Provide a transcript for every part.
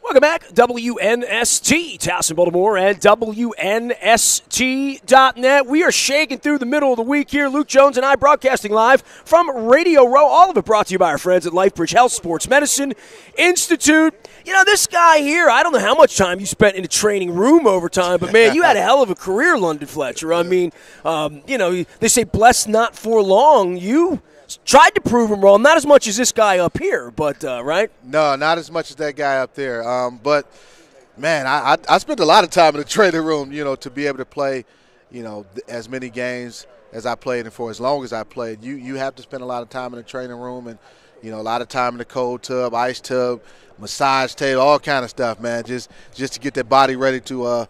Welcome back. WNST, Towson, Baltimore, and WNST.net. We are shaking through the middle of the week here. Luke Jones and I broadcasting live from Radio Row. All of it brought to you by our friends at LifeBridge Health Sports Medicine Institute. You know, this guy here, I don't know how much time you spent in a training room over time, but, man, you had a hell of a career, London Fletcher. I mean, they say blessed not for long. You tried to prove him wrong, not as much as this guy up here, but right? No, not as much as that guy up there. But, man, I spent a lot of time in the training room, to be able to play, as many games as I played and for as long as I played. You have to spend a lot of time in the training room and, a lot of time in the cold tub, ice tub, massage table, all kind of stuff, man, just to get that body ready to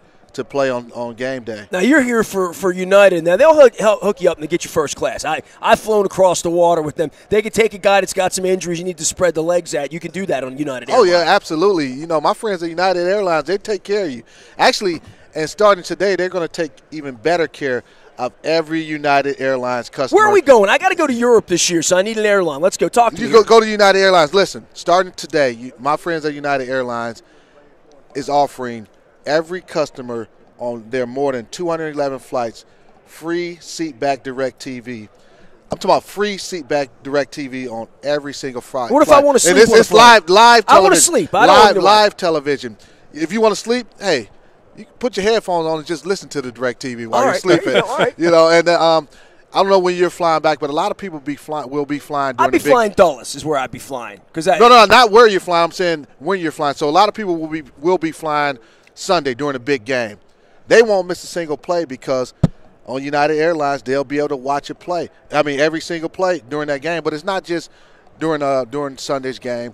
play on game day. Now, you're here for United. Now, they'll hook you up and get you first class. I've flown across the water with them. They can take a guy that's got some injuries you need to spread the legs at. You can do that on United Airlines. Oh, yeah, absolutely. My friends at United Airlines, they take care of you. Actually, and starting today, they're going to take even better care of every United Airlines customer. Where are we going? I got to go to Europe this year, so I need an airline. Let's go talk to you. Go to United Airlines. Listen, starting today, my friends at United Airlines is offering every customer on their more than 211 flights free seat back direct TV. I'm talking about free seat back direct TV on every single flight. What if I want to sleep? And it's live television. I want to sleep. Live television. If you want to sleep, hey, you can put your headphones on and just listen to the direct TV while you're sleeping. All right. And I don't know when you're flying back, but a lot of people will be flying during the big. I'd be flying Dulles is where I'd be flying. No, not where you're flying. I'm saying when you're flying. So a lot of people will be flying Sunday during a big game. They won't miss a single play because on United Airlines they'll be able to watch it play. I mean, every single play during that game. But it's not just during Sunday's game.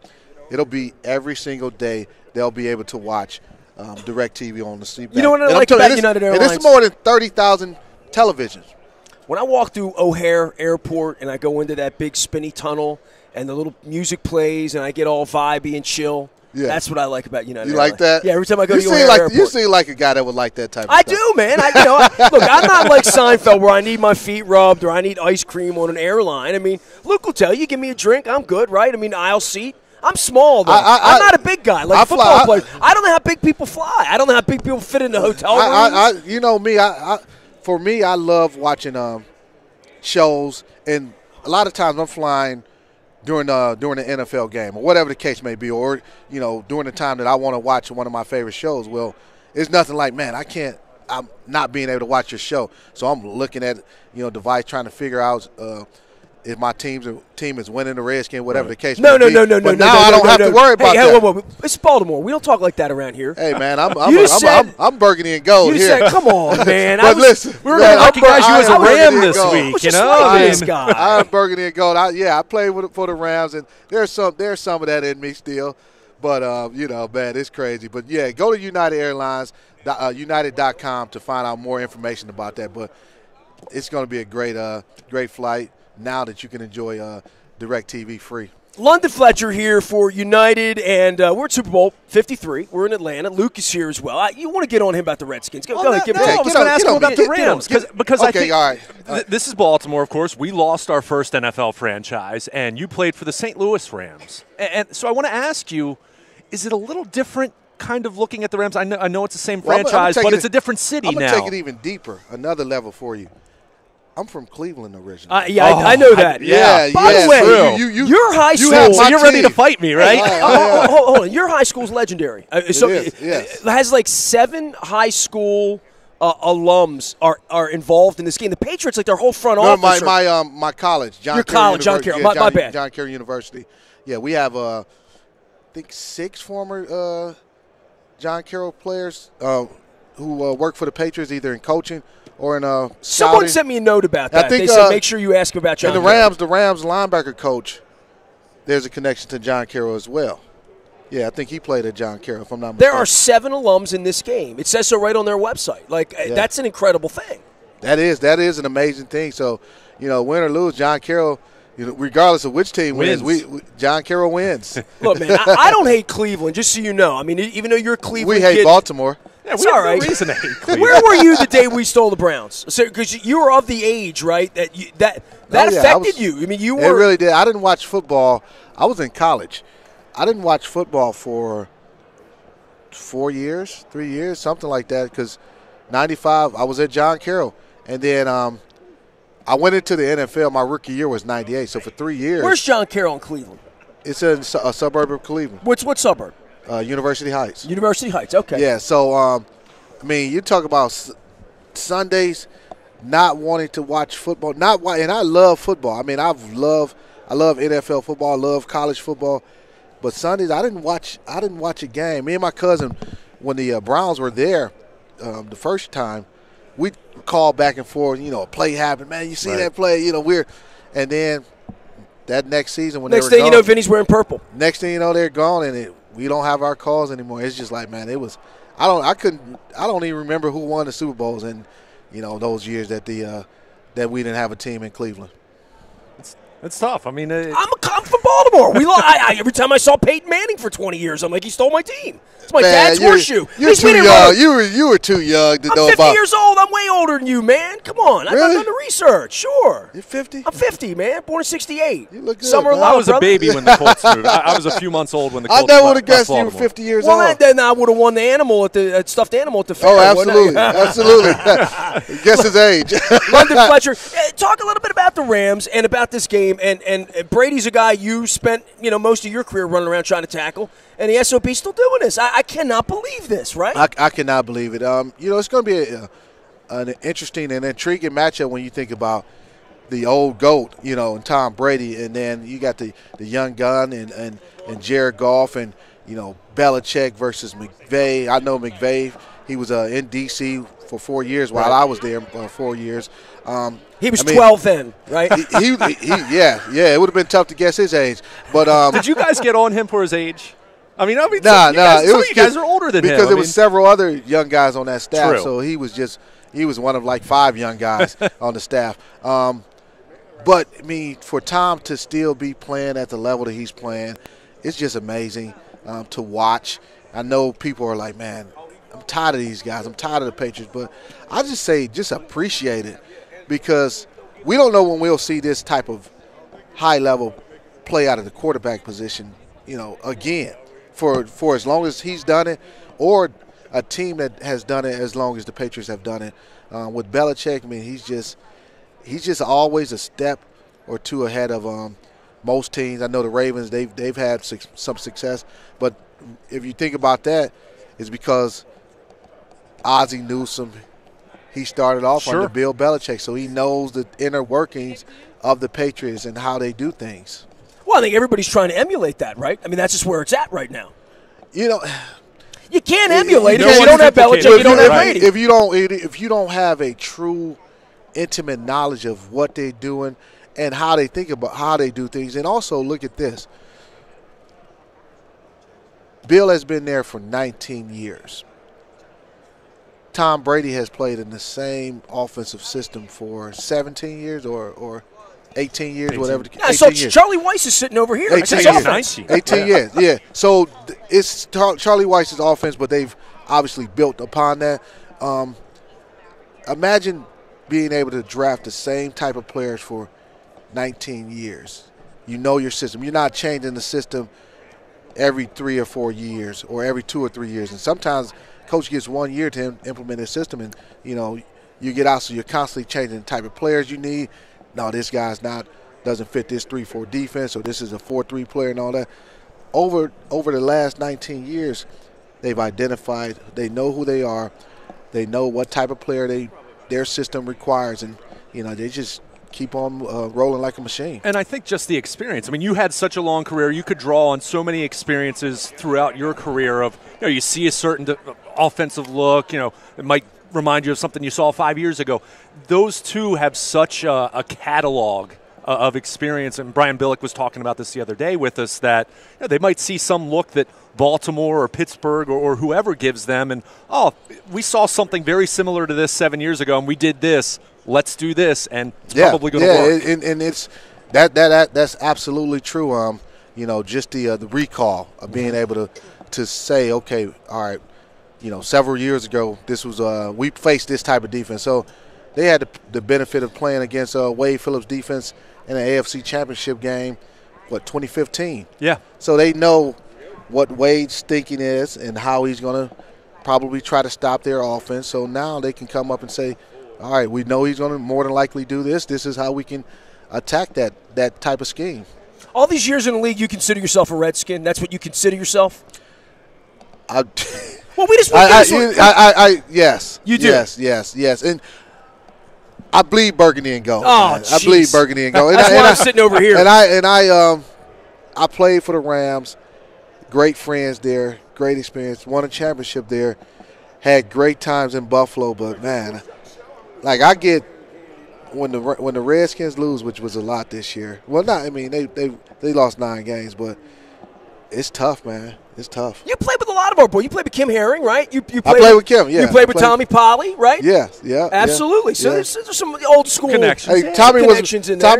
It'll be every single day they'll be able to watch DirecTV on the seat. You know what I like about United Airlines? And it's more than 30,000 televisions. When I walk through O'Hare Airport and I go into that big spinny tunnel and the little music plays and I get all vibey and chill, that's what I like about United Airlines. You like that? Yeah, every time I go to O'Hare Airport. You seem like a guy that would like that type of stuff. I do, man. Look, I'm not like Seinfeld where I need my feet rubbed or I need ice cream on an airline. I mean, Luke will tell you, give me a drink, I'm good, right? I mean, aisle seat. I'm small, though. I'm not a big guy like football players. I don't know how big people fly. I don't know how big people fit in the hotel rooms. For me, I love watching shows, and a lot of times I'm flying during the NFL game or whatever the case may be, or during the time that I want to watch one of my favorite shows. Well, it's nothing like, man, I'm not being able to watch your show, so I'm looking at device trying to figure out if my team is winning the Redskins, whatever the case may be. No. But now I don't have to worry about that. Whoa. It's Baltimore. We don't talk like that around here. Hey, man, I'm burgundy and gold here. You said, come on, man. But listen, we were going to recognize you as a Ram this week. This guy. I'm burgundy and gold. I played for the Rams, and there's some of that in me still. But, man, it's crazy. But, yeah, go to United Airlines, United.com to find out more information about that. But it's going to be a great flight now that you can enjoy DirecTV free. London Fletcher here for United, and we're at Super Bowl 53. We're in Atlanta. Luke is here as well. You want to get on him about the Redskins. Go ahead. I was going to ask him about the Rams because I think all right. This is Baltimore, of course. We lost our first NFL franchise, and you played for the St. Louis Rams. And so I want to ask you, is it a little different kind of looking at the Rams? I know it's the same franchise, but it's a different city now. I'm going to take it even deeper, another level for you. I'm from Cleveland originally. I know that. By the way, your high school. So you're ready to fight me, right? Hold on. Your high school's legendary. It has like 7 high school alums are involved in this game. The Patriots, like their whole front office. My college, John Carroll. My bad. John Carroll University. Yeah, we have I think 6 former John Carroll players who work for the Patriots, either in coaching or in scouting. Someone sent me a note about that. They said make sure you ask about John. And the Rams linebacker coach, there's a connection to John Carroll as well. Yeah, I think he played at John Carroll, if I'm not mistaken. There are 7 alums in this game. It says so right on their website. That's an incredible thing. That is an amazing thing. So, win or lose, John Carroll, regardless of which team wins, John Carroll wins. Look, man, I don't hate Cleveland, just so you know. I mean, even though you're a Cleveland kid. We hate Baltimore. Yeah, we have no reason to hate Cleveland. Where were you the day we stole the Browns? Because you were of the age, right, that affected you. I mean, you were. It really did. I didn't watch football. I was in college. I didn't watch football for 3 years, something like that. Because 95, I was at John Carroll, and then I went into the NFL. My rookie year was 98. So for 3 years. Where's John Carroll in Cleveland? It's in a suburb of Cleveland. What suburb? University Heights. University Heights. Okay. Yeah. So I mean, you talk about Sundays not wanting to watch football, and I love football. I mean, I love NFL football, I love college football, but Sundays I didn't watch a game. Me and my cousin, when the Browns were there the first time, we called back and forth. A play happened, man. You see that play? And then that next season when next they were thing gone, you know, Vinny's wearing purple. Next thing you know, they're gone, and we don't have our calls anymore. It's just like, man, it was. I don't even remember who won the Super Bowls in those years that that we didn't have a team in Cleveland. It's tough. I mean, I'm from Baltimore. Every time I saw Peyton Manning for 20 years, I'm like, he stole my team. It's my dad's horseshoe. You're too young. You were too young to know about. I'm 50 years old. I'm way older than you, man. Come on. I've done the research. Sure. You're 50? I'm 50, man. Born in 68. You look good. Summer of I love, was brother. a baby when the Colts moved. I was a few months old when the Colts I never would have left guessed you were Baltimore. 50 years Well, old. then I would have won the animal stuffed animal at the fair. Oh, absolutely. Absolutely. Guess his age. London Fletcher, talk a little bit about the Rams and about this game. And Brady's a guy you spent most of your career running around trying to tackle, and the SOB's still doing this. I cannot believe this, right? I cannot believe it. It's going to be an interesting and intriguing matchup when you think about the old GOAT, and Tom Brady, and then you got the young gun and Jared Goff and, Belichick versus McVay. I know McVay. He was in D.C. for 4 years while I was there 4 years. He was 12 then, right? Yeah. It would have been tough to guess his age. But did you guys get on him for his age? Nah. Some of you guys are older than him. Because there was several other young guys on that staff, True. so he was one of like 5 young guys on the staff. But I mean, for Tom to still be playing at the level that he's playing, it's just amazing to watch. I know people are like, man, I'm tired of these guys. I'm tired of the Patriots. But I just say just appreciate it because we don't know when we'll see this type of high-level play out of the quarterback position, again, for as long as he's done it or a team that has done it as long as the Patriots have done it. With Belichick, I mean, he's just always a step or two ahead of most teams. I know the Ravens, they've had some success. But if you think about that, it's because Ozzie Newsome, he started off under Bill Belichick, so he knows the inner workings of the Patriots and how they do things. Well, I think everybody's trying to emulate that, right? I mean, that's just where it's at right now. You can't emulate it because you don't have Belichick, you don't have Brady. If you don't have a true intimate knowledge of what they're doing and how they think about how they do things, and also look at this. Bill has been there for 19 years. Tom Brady has played in the same offensive system for 17 years or 18 years, 18. Whatever. So Charlie Weiss is sitting over here. 18 years, yeah. So it's Charlie Weiss's offense, but they've obviously built upon that. Imagine being able to draft the same type of players for 19 years. You know your system. You're not changing the system every 3 or 4 years or every 2 or 3 years. And sometimes coach gets 1 year to implement his system, and, you get out, so you're constantly changing the type of players you need. No, this guy's doesn't fit this 3-4 defense, or this is a 4-3 player and all that. Over the last 19 years, they've identified, they know who they are, they know what type of player their system requires, and, they just keep on rolling like a machine. And I think just the experience. I mean, you had such a long career. You could draw on so many experiences throughout your career of, you see a certain offensive look, it might remind you of something you saw 5 years ago. Those two have such a catalog of experience, and Brian Billick was talking about this the other day with us, that they might see some look that Baltimore or Pittsburgh or whoever gives them, and, we saw something very similar to this 7 years ago, and we did this. Let's do this, and it's probably going to work. And it's that's absolutely true. Just the recall of being able to say, okay, all right, several years ago, this was we faced this type of defense. So they had the benefit of playing against Wade Phillips' defense in an AFC Championship game, 2015? Yeah. So they know what Wade's thinking is and how he's going to probably try to stop their offense. So now they can come up and say, all right, we know he's going to more than likely do this. This is how we can attack that type of scheme. All these years in the league, you consider yourself a Redskin? That's what you consider yourself? Well, we just yes. You do? Yes. And I bleed burgundy and gold. Oh, I bleed burgundy and gold. That's why I'm sitting over here. And I played for the Rams. Great friends there. Great experience. Won a championship there. Had great times in Buffalo. But, man, like I get when the Redskins lose, which was a lot this year. Well, not. I mean, they lost 9 games, but it's tough, man. It's tough. You played with a lot of our boys. You played with Kim Herring, right? I played with Kim, yeah. You played with Tommy Polly, right? Yeah. Absolutely. Yeah. So there's some old school connections. Hey, Tommy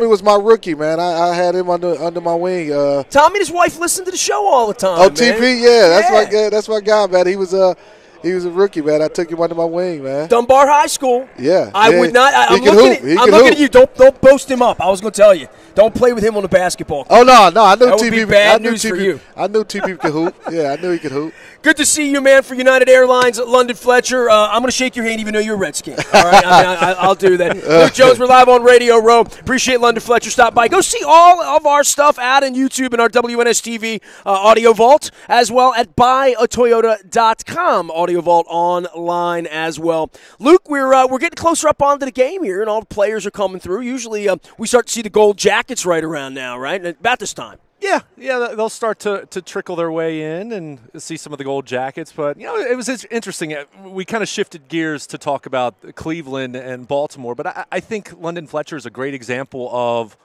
was my rookie, man. I had him under my wing. Tommy and his wife listened to the show all the time. Oh, TP, yeah. That's my guy, man. He was a rookie, man. I took him under my wing, man. Dunbar High School. Yeah. I would not. I'm looking at you. Don't boast him up. I was going to tell you. Don't play with him on the basketball court. Oh, no. I knew that TP. Would be bad news for you. I knew TP could hoop. Yeah, I knew he could hoop. Good to see you, man, for United Airlines at London Fletcher. I'm going to shake your hand even though you're a Redskin. All right? I'll do that. Luke Jones, we're live on Radio Row. Appreciate London Fletcher. Stop by. Go see all of our stuff out on YouTube and our WNSTV Audio Vault, as well at buyatoyota.com. Audio Vault online as well. Luke, we're getting closer up onto the game here, and all the players are coming through. Usually we start to see the gold jackets right around now, right? About this time. Yeah, they'll start to trickle their way in and see some of the gold jackets. But, it was interesting. We kind of shifted gears to talk about Cleveland and Baltimore. But I think London Fletcher is a great example of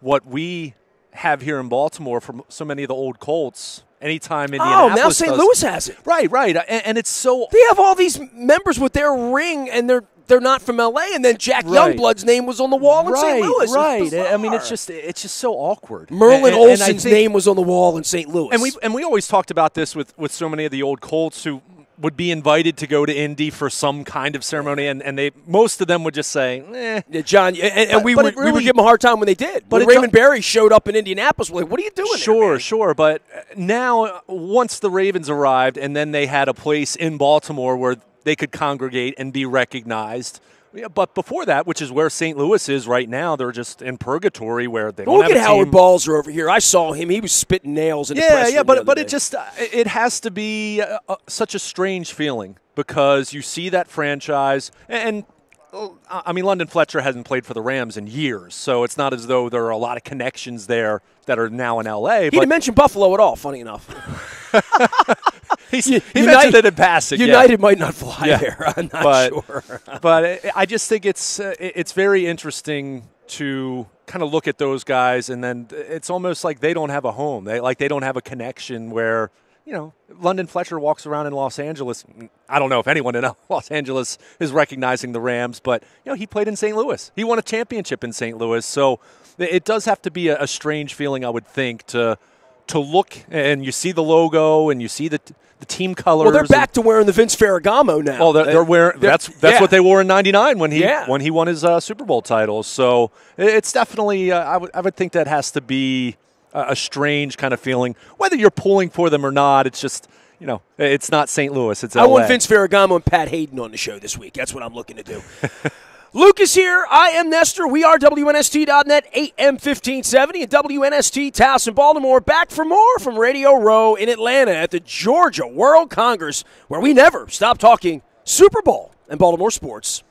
what we have here in Baltimore from so many of the old Colts. Anytime Indianapolis now St. Louis has it. Right. And it's so – they have all these members with their ring, and they're not from L.A., and then Jack Youngblood's name was on the wall in St. Louis. Right. I mean, it's just so awkward. Merlin Olsen's name was on the wall in St. Louis. And we always talked about this with so many of the old Colts who would be invited to go to Indy for some kind of ceremony, and most of them would just say, Yeah, John, we would give them a hard time when they did. But when Raymond Berry showed up in Indianapolis, we're like, what are you doing there, Sure. But now, once the Ravens arrived, and then they had a place in Baltimore where they could congregate and be recognized. Yeah, but before that, which is where St. Louis is right now, they're just in purgatory where they don't have a team. Look at Howard Balzer over here. I saw him. He was spitting nails in the press room. But it has to be such a strange feeling because you see that franchise and I mean, London Fletcher hasn't played for the Rams in years, so it's not as though there are a lot of connections there that are now in L.A. He didn't mention Buffalo at all, funny enough. he mentioned it in passing. United might not fly there. I'm not sure. But I just think it's very interesting to kind of look at those guys, and then it's almost like they don't have a home. They don't have a connection where – London Fletcher walks around in Los Angeles. I don't know if anyone in Los Angeles is recognizing the Rams, but, he played in St. Louis. He won a championship in St. Louis. So it does have to be a strange feeling, I would think, to look and you see the logo and you see the team colors. Well, they're back to wearing the Vince Ferragamo now. Oh, they're wearing that's what they wore in '99 when he won his Super Bowl title. So it's definitely I would think that has to be a strange kind of feeling, whether you're pulling for them or not. It's just, it's not St. Louis. It's LA. I want Vince Ferragamo and Pat Hayden on the show this week. That's what I'm looking to do. Luke is here. I am Nestor. We are WNST.net, AM 1570, and WNST Taos in Baltimore. Back for more from Radio Row in Atlanta at the Georgia World Congress, where we never stop talking Super Bowl and Baltimore sports.